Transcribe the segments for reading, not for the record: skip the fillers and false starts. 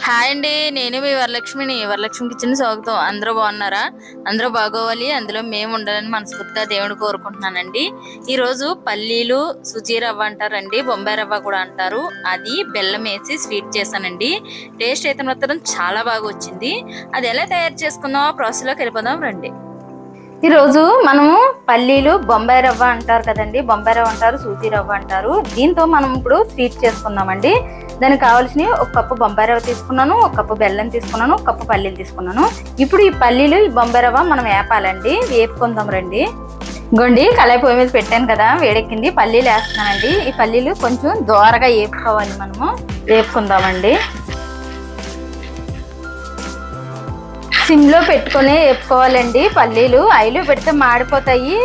Hi అండి. నేను మీ వరలక్ష్మిని. Varalakshmi kitchen స్వాగతం. అందరూ బాగున్నారా? అందరూ బాగోవాలి, అందులో మేము ఉండాలని మనస్ఫూర్తిగా దేవుని కోరుకుంటున్నానండి. ఈరోజు పల్లీలు సుజీ రవ్వ అంటారండి, బొంబాయి రవ్వ కూడా అంటారు, అది బెల్లం వేసి స్వీట్ చేశానండి. టేస్ట్ అయితే మాత్రం చాలా బాగా వచ్చింది. అది ఎలా తయారు చేసుకుందామో ప్రాసెస్లోకి వెళ్ళిపోదాం రండి. ఈరోజు మనము పల్లీలు బొంబాయి రవ్వ అంటారు కదండి, బొంబాయి రవ్వ అంటారు, సూజీ రవ్వ అంటారు. దీంతో మనం ఇప్పుడు స్వీట్ చేసుకుందామండి. దానికి కావాల్సినవి ఒక కప్పు బొంబాయి రవ్వ తీసుకున్నాను, ఒక కప్పు బెల్లం తీసుకున్నాను, ఒక కప్పు పల్లీలు తీసుకున్నాను. ఇప్పుడు ఈ పల్లీలు ఈ బొంబాయి రవ్వ మనం వేపాలండి, వేపుకుందాం రండి. ఇంకోండి కళాయి పొయ్యి మీద పెట్టాను కదా, వేడెక్కింది. పల్లీలు వేస్తున్నానండి. ఈ పల్లీలు కొంచెం దోరగా వేపుకోవాలి, మనము వేపుకుందామండి. సిమ్లో పెట్టుకుని వేపుకోవాలండి. పల్లీలు ఆయిల్ పెడితే మాడిపోతాయి,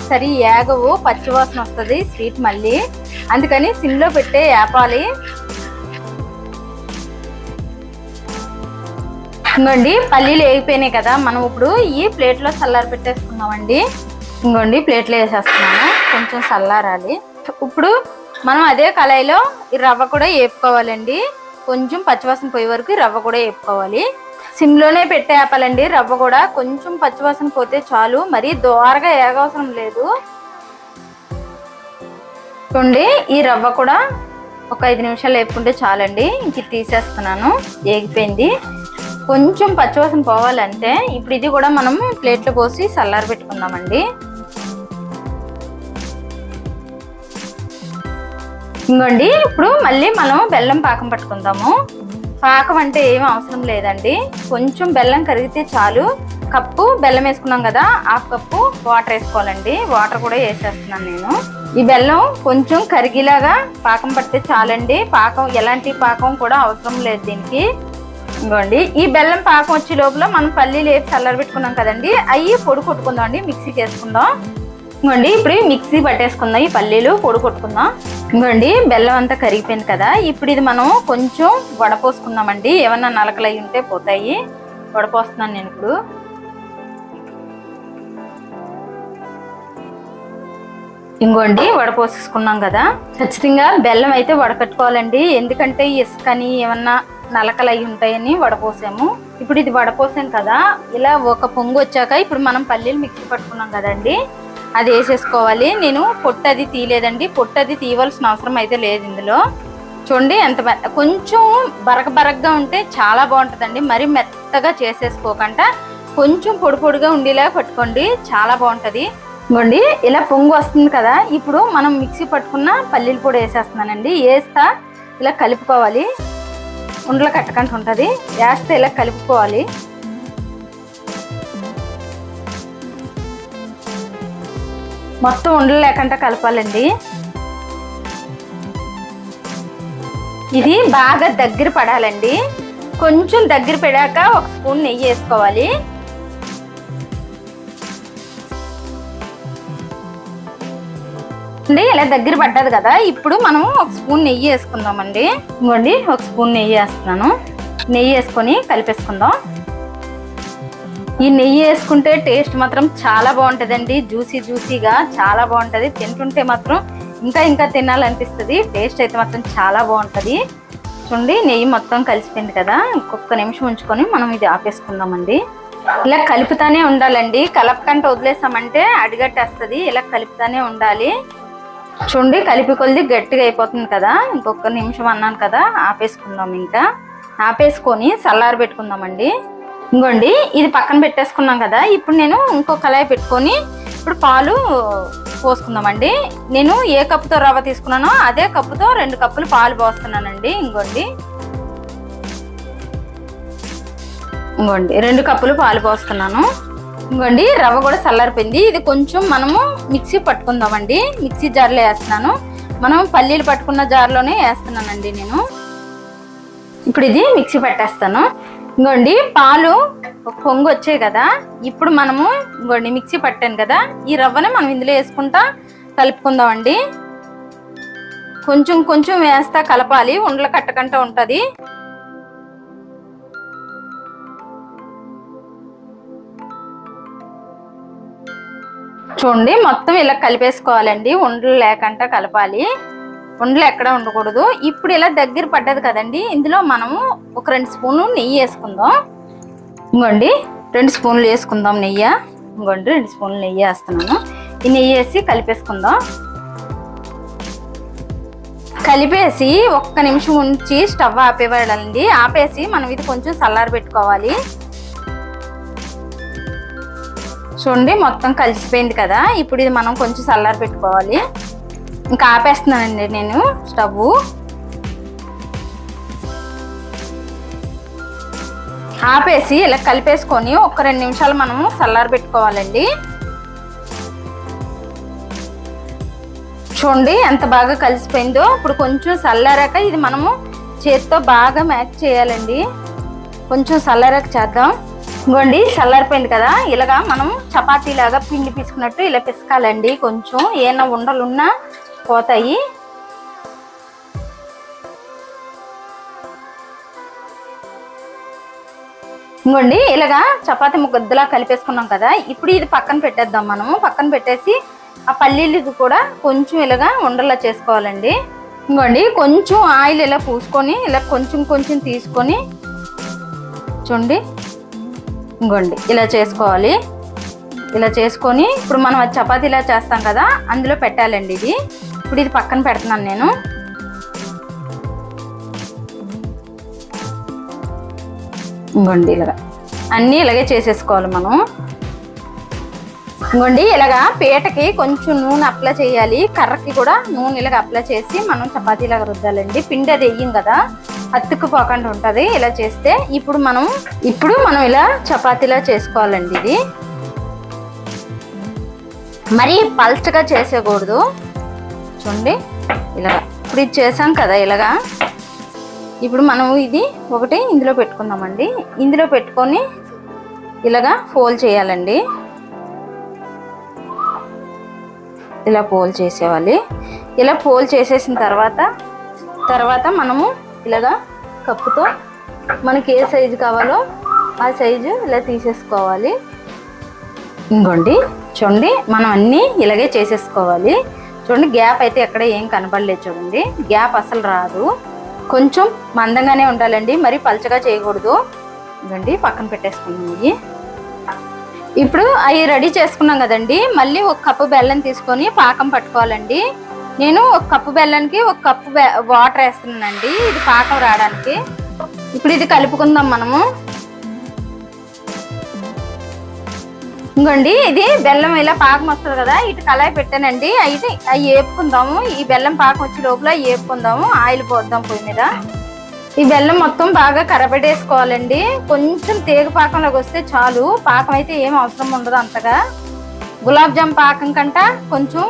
సరి ఏగవు, పచ్చివాసన వస్తుంది స్వీట్ మళ్ళీ. అందుకని సిమ్లో పెట్టే వేపాలి. ఇంకోండి పల్లీలు వేగిపోయినాయి కదా, మనం ఇప్పుడు ఈ ప్లేట్లో చల్లారి పెట్టేసుకున్నామండి. ఇంకోండి ప్లేట్లో వేసేస్తున్నాను, కొంచెం చల్లారాలి. ఇప్పుడు మనం అదే కళాయిలో ఈ రవ్వ కూడా వేపుకోవాలండి. కొంచెం పచ్చివాసన పోయే వరకు రవ్వ కూడా వేపుకోవాలి. సిమ్లోనే పెట్టే ఆపాలండి. రవ్వ కూడా కొంచెం పచ్చివాసన పోతే చాలు, మరీ దోరగా ఏగవసరం లేదు. చూడండి ఈ రవ్వ కూడా ఒక 5 నిమిషాలు వేపుకుంటే చాలండి. ఇంక తీసేస్తున్నాను, వేగిపోయింది. కొంచెం పచ్చివాసన పోవాలంటే ఇప్పుడు ఇది కూడా మనం ప్లేట్లో పోసి చల్లారి పెట్టుకుందామండి. ఇంకోండి ఇప్పుడు మళ్ళీ మనం బెల్లం పాకం పట్టుకుందాము. పాకం అంటే ఏం అవసరం లేదండి, కొంచెం బెల్లం కరిగితే చాలు. కప్పు బెల్లం వేసుకున్నాం కదా, హాఫ్ కప్పు వాటర్ వేసుకోవాలండి. వాటర్ కూడా వేసేస్తున్నాను నేను. ఈ బెల్లం కొంచెం కరిగిలాగా పాకం పడితే చాలండి. పాకం ఎలాంటి పాకం కూడా అవసరం లేదు దీనికి. ఇంకోండి ఈ బెల్లం పాకం వచ్చే లోపల మనం పల్లీలు వేసి చల్లారి పెట్టుకున్నాం కదండి, అవి పొడి కొట్టుకుందాం అండి, మిక్సీకి వేసుకుందాం. ఇంకోండి ఇప్పుడు మిక్సీ పట్టేసుకుందాం, ఈ పల్లీలు పొడి కొట్టుకుందాం. ఇంకోండి బెల్లం అంతా కరిగిపోయింది కదా, ఇప్పుడు ఇది మనం కొంచెం వడపోసుకుందామండి. ఏమన్నా నలకలు అయి ఉంటే పోతాయి. వడపోస్తున్నాను నేను ఇప్పుడు. ఇంకోండి వడపోసేసుకున్నాం కదా, ఖచ్చితంగా బెల్లం అయితే వడకట్టుకోవాలండి. ఎందుకంటే ఇసుకని ఏమన్నా నలకలు అయి ఉంటాయని వడపోసాము. ఇప్పుడు ఇది వడపోసాం కదా, ఇలా ఒక పొంగు వచ్చాక ఇప్పుడు మనం పల్లీలు మిక్సీ పట్టుకున్నాం కదండి, అది వేసేసుకోవాలి. నేను పొట్టు అది తీయలేదండి, పొట్టు అది తీయవలసిన అవసరం అయితే లేదు ఇందులో. చూడండి ఎంత కొంచెం బరకగా ఉంటే చాలా బాగుంటుందండి. మరి మెత్తగా చేసేసుకోకుండా కొంచెం పొడి పొడిగా ఉండేలా పట్టుకోండి, చాలా బాగుంటుంది. ఇంకోండి ఇలా పొంగు వస్తుంది కదా, ఇప్పుడు మనం మిక్సీ పట్టుకున్న పల్లీల పొడి వేసేస్తున్నానండి. వేస్తా ఇలా కలుపుకోవాలి, ఉండలు కట్టకుండా ఉంటుంది. వేస్తే ఇలా కలుపుకోవాలి. మొత్తం ఉండలు లేకుండా కలపాలండి. ఇది బాగా దగ్గర పడాలండి. కొంచెం దగ్గర పడాక ఒక స్పూన్ నెయ్యి వేసుకోవాలి. ఇలా దగ్గర పడ్డది కదా, ఇప్పుడు మనం ఒక స్పూన్ నెయ్యి వేసుకుందామండి. ఇంకోండి ఒక స్పూన్ నెయ్యి వేస్తున్నాను. నెయ్యి వేసుకొని కలిపేసుకుందాం. ఈ నెయ్యి వేసుకుంటే టేస్ట్ మాత్రం చాలా బాగుంటుందండి, జ్యూసీగా చాలా బాగుంటుంది. తింటుంటే మాత్రం ఇంకా తినాలనిపిస్తుంది. టేస్ట్ అయితే మాత్రం చాలా బాగుంటుంది. చూడండి నెయ్యి మొత్తం కలిసిపోయింది కదా, ఇంకొక నిమిషం ఉంచుకొని మనం ఇది ఆపేసుకుందామండి. ఇలా కలుపుతానే ఉండాలండి, కలపకంటే వదిలేసామంటే అడిగట్టేస్తుంది. ఇలా కలుపుతానే ఉండాలి. చూడండి కలిపి కొలిది గట్టిగా అయిపోతుంది కదా, ఇంకొక నిమిషం అన్నాను కదా, ఆపేసుకుందాం. ఇంకా ఆపేసుకొని చల్లారి పెట్టుకుందామండి. ఇంకోండి ఇది పక్కన పెట్టేసుకున్నాం కదా, ఇప్పుడు నేను ఇంకో కళాయి పెట్టుకొని ఇప్పుడు పాలు పోసుకుందామండి. నేను ఏ కప్పుతో రవ్వ తీసుకున్నానో అదే కప్పుతో 2 కప్పులు పాలు పోస్తున్నానండి. ఇంకోండి 2 కప్పులు పాలు పోస్తున్నాను. ఇంకోండి రవ్వ కూడా చల్లారిపోయింది. ఇది కొంచెం మనము మిక్సీ పట్టుకుందామండి. మిక్సీ జార్లో వేస్తున్నాను, మనం పల్లీలు పట్టుకున్న జార్లోనే వేస్తున్నానండి నేను. ఇప్పుడు ఇది మిక్సీ పట్టేస్తాను. ఇంకోండి పాలు ఒక పొంగు వచ్చాయి కదా, ఇప్పుడు మనము ఇంకోండి మిక్సీ పట్టాను కదా, ఈ రవ్వని మనం ఇందులో వేసుకుంటా కలుపుకుందామండి. కొంచెం వేస్తా కలపాలి, ఉండలు కట్టకుండా ఉంటుంది. చూడండి మొత్తం ఇలా కలిపేసుకోవాలండి, ఉండలు లేకుండా కలపాలి. ఉండలు ఎక్కడ ఉండకూడదు. ఇప్పుడు ఇలా దగ్గర పడ్డది కదండి, ఇందులో మనము ఒక 2 స్పూన్లు నెయ్యి వేసుకుందాం. ఇంకోండి 2 స్పూన్లు వేసుకుందాం నెయ్యి. ఇంకోండి 2 స్పూన్లు నెయ్యి వేస్తున్నాను. ఈ నెయ్యి వేసి కలిపేసుకుందాం. కలిపేసి 1 నిమిషం ఉంచి స్టవ్ ఆపేవాళ్ళండి. ఆపేసి మనం ఇది కొంచెం చల్లారి పెట్టుకోవాలి. చూడండి మొత్తం కలిసిపోయింది కదా. ఇప్పుడు ఇది మనం కొంచెం చల్లారి పెట్టుకోవాలి. ఇంకా ఆపేస్తున్నానండి నేను స్టవ్. ఆపేసి ఇలా కలిపేసుకొని ఒక 2 నిమిషాలు మనము చల్లారి పెట్టుకోవాలండి. చూడండి ఎంత బాగా కలిసిపోయిందో. ఇప్పుడు కొంచెం చల్లారాక ఇది మనము చేతితో బాగా మ్యాచ్ చేయాలండి. కొంచెం చల్లారాక చేద్దాం. ఇంకోండి చల్లారిపోయింది కదా. ఇలాగా మనం చపాతీ లాగా పిండి పిసుకున్నట్టు ఇలా పిసకాలండి. కొంచెం ఏమైనా ఉండలున్నా పోతాయి. ఇంకోండి ఇలాగా చపాతీ ముద్దలా కలిపేసుకున్నాం కదా. ఇప్పుడు ఇది పక్కన పెట్టేద్దాం. మనము పక్కన పెట్టేసి ఆ పల్లీలు కూడా కొంచెం ఇలాగా ఉండలా చేసుకోవాలండి. ఇంకోండి కొంచెం ఆయిల్ ఇలా పూసుకొని ఇలా కొంచెం కొంచెం తీసుకొని చూడండి. ఇంకోండి ఇలా చేసుకోవాలి. ఇలా చేసుకొని ఇప్పుడు మనం చపాతీ ఇలా చేస్తాం కదా, అందులో పెట్టాలండి ఇది. ఇప్పుడు ఇది పక్కన పెడుతున్నాను నేను. ఇంకోండి ఇలాగా అన్నీ ఇలాగే చేసేసుకోవాలి మనం. ఇంకోండి ఇలాగా పీటకి కొంచెం నూనె అప్లై చేయాలి. కర్రకి కూడా నూనె ఇలాగ అప్లై చేసి మనం చపాతీలాగా రుద్దాలండి. పిండి అది వేయం కదా, అతుక్కుపోకుండా ఉంటుంది ఇలా చేస్తే. ఇప్పుడు మనం ఇలా చపాతీలా చేసుకోవాలండి. ఇది మరీ పల్చగా చేసేయకూడదు. చూడండి ఇలాగా. ఇప్పుడు ఇది చేసాం కదా ఇలాగా. ఇప్పుడు మనం ఇది ఒకటి ఇందులో పెట్టుకుందామండి. ఇందులో పెట్టుకొని ఇలాగా ఫోల్డ్ చేయాలండి. ఇలా ఫోల్డ్ చేసేవాలి. ఇలా ఫోల్డ్ చేసేసిన తర్వాత మనము ఇలాగా కప్పుతో మనకి ఏ సైజు కావాలో ఆ సైజు ఇలా తీసేసుకోవాలి. ఇంకోండి చూడండి మనం అన్నీ ఇలాగే చేసేసుకోవాలి. చూడండి గ్యాప్ అయితే ఎక్కడ ఏం కనపడలేదు. చూడండి గ్యాప్ అసలు రాదు. కొంచెం మందంగానే ఉండాలండి, మరి పల్చగా చేయకూడదు. ఇదండి పక్కన పెట్టేసుకున్నాం. ఇప్పుడు అవి రెడీ చేసుకున్నాం కదండి. మళ్ళీ 1 కప్పు బెల్లం తీసుకొని పాకం పట్టుకోవాలండి. నేను 1 కప్పు బెల్లానికి 1 కప్పు వాటర్ వేస్తున్నానండి, ఇది పాకం రావడానికి. ఇప్పుడు ఇది కలుపుకుందాం మనము. ఇంకోండి ఇది బెల్లం ఇలా పాకం వస్తుంది కదా, ఇటు కళాయి పెట్టానండి. అయితే అవి వేపుకుందాము. ఈ బెల్లం పాకం వచ్చే లోపల వేపుకుందాము. ఆయిల్ పోద్దాం పొయ్యి మీద. ఈ బెల్లం మొత్తం బాగా కరబెట్టేసుకోవాలండి. కొంచెం తీగ పాకంలోకి వస్తే చాలు. పాకం అయితే ఏం అవసరం ఉండదు అంతగా. గులాబ్ జామ్ పాకం కంట కొంచెం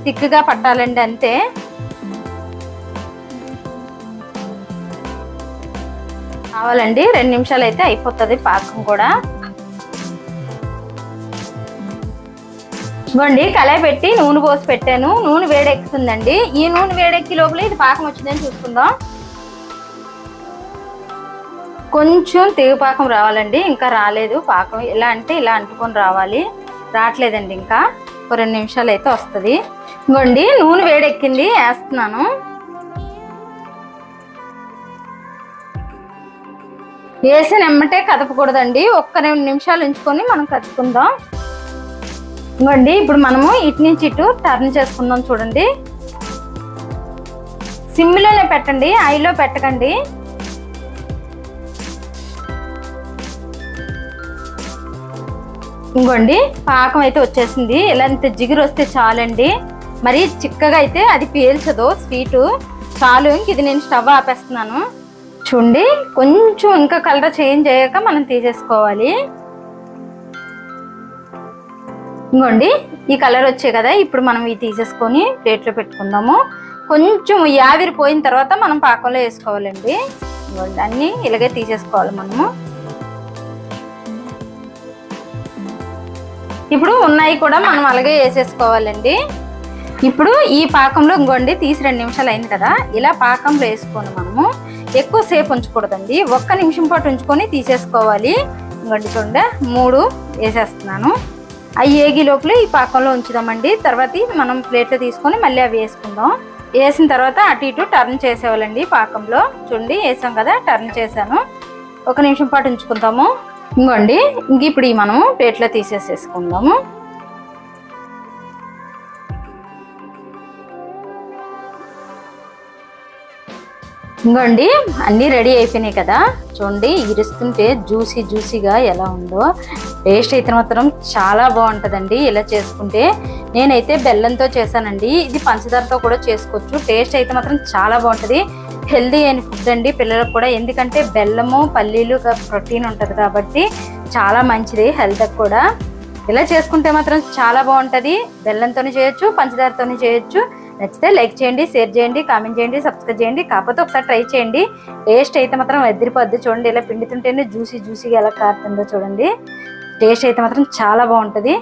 తిక్కుగా పట్టాలండి అంతే. కావాలండి 2 నిమిషాలు అయితే అయిపోతుంది పాకం కూడా. ఇవ్వండి కళాయి పెట్టి నూనె పోసి పెట్టాను. నూనె వేడెక్కుతుందండి. ఈ నూనె వేడెక్కి లోపల ఇది పాకం వచ్చిందని చూసుకుందాం. కొంచెం తెగపాకం రావాలండి, ఇంకా రాలేదు పాకం. ఇలా అంటే ఇలా అంటుకొని రావాలి, రావట్లేదండి. ఇంకా ఒక 2 నిమిషాలు అయితే వస్తుంది. ఇంకోండి నూనె వేడెక్కింది, వేస్తున్నాను. వేసి నెమ్మటే కదపకూడదండి, 1-2 నిమిషాలు ఉంచుకొని మనం కదుపుకుందాం. ఇంకోండి ఇప్పుడు మనము ఇటు నుంచి ఇటు టర్న్ చేసుకుందాం. చూడండి సిమ్లోనే పెట్టండి, ఆయిల్లో పెట్టకండి. ఇంకోండి పాకం అయితే వచ్చేసింది. ఇలా ఇంత జిగురు వస్తే చాలండి, మరి చిక్కగా అయితే అది పీల్చదు స్వీటు. చాలు, ఇంక ఇది నేను స్టవ్ ఆపేస్తున్నాను. చూడండి కొంచెం ఇంకా కలర్ చేంజ్ అయ్యాక మనం తీసేసుకోవాలి. ఇంకోండి ఈ కలర్ వచ్చాయి కదా, ఇప్పుడు మనం ఇవి తీసేసుకొని ప్లేట్లో పెట్టుకుందాము. కొంచెం ఆవిరి పోయిన తర్వాత మనం పాకంలో వేసుకోవాలండి. ఇంకోండి అన్నీ ఇలాగే తీసేసుకోవాలి మనము. ఇప్పుడు ఉన్నాయి కూడా మనం అలాగే వేసేసుకోవాలండి. ఇప్పుడు ఈ పాకంలో ఇంకోండి తీసి 2 నిమిషాలు అయింది కదా, ఇలా పాకంలో వేసుకొని మనము ఎక్కువసేపు ఉంచకూడదండి, 1 నిమిషం పాటు ఉంచుకొని తీసేసుకోవాలి. ఇంకోండి చూడండి 3 వేసేస్తున్నాను. అవి ఏగి లోపల ఈ పాకంలో ఉంచుదామండి. తర్వాత మనం ప్లేట్లో తీసుకొని మళ్ళీ అవి వేసుకుందాం. వేసిన తర్వాత అటు ఇటు టర్న్ చేసేవాళ్ళండి పాకంలో. చూడండి వేసాం కదా, టర్న్ చేశాను. 1 నిమిషం పాటు ఉంచుకుందాము. ఇంకోండి ఇంక ఇప్పుడు మనము ప్లేట్లో తీసేసేసుకుందాము. ఇంకోండి అన్నీ రెడీ అయిపోయినాయి కదా. చూడండి ఇరుస్తుంటే జ్యూసీగా ఎలా ఉందో. టేస్ట్ అయితే మాత్రం చాలా బాగుంటుందండి ఇలా చేసుకుంటే. నేనైతే బెల్లంతో చేశానండి, ఇది పంచదారతో కూడా చేసుకోవచ్చు. టేస్ట్ అయితే మాత్రం చాలా బాగుంటుంది. హెల్దీ అయిన ఫుడ్ అండి పిల్లలకు కూడా, ఎందుకంటే బెల్లము పల్లీలు ప్రోటీన్ ఉంటుంది కాబట్టి చాలా మంచిది హెల్త్కి కూడా. ఇలా చేసుకుంటే మాత్రం చాలా బాగుంటుంది. బెల్లంతోనే చేయొచ్చు, పంచదారతోనే చేయొచ్చు. నచ్చితే లైక్ చేయండి, షేర్ చేయండి, కామెంట్ చేయండి, సబ్స్క్రైబ్ చేయండి. కాకపోతే ఒకసారి ట్రై చేయండి. టేస్ట్ అయితే మాత్రం ఎదిరిపోద్ది. చూడండి ఇలా పిండుతుంటేనే జ్యూసీగా ఎలా కారుతుందో చూడండి. టేస్ట్ అయితే మాత్రం చాలా బాగుంటుంది.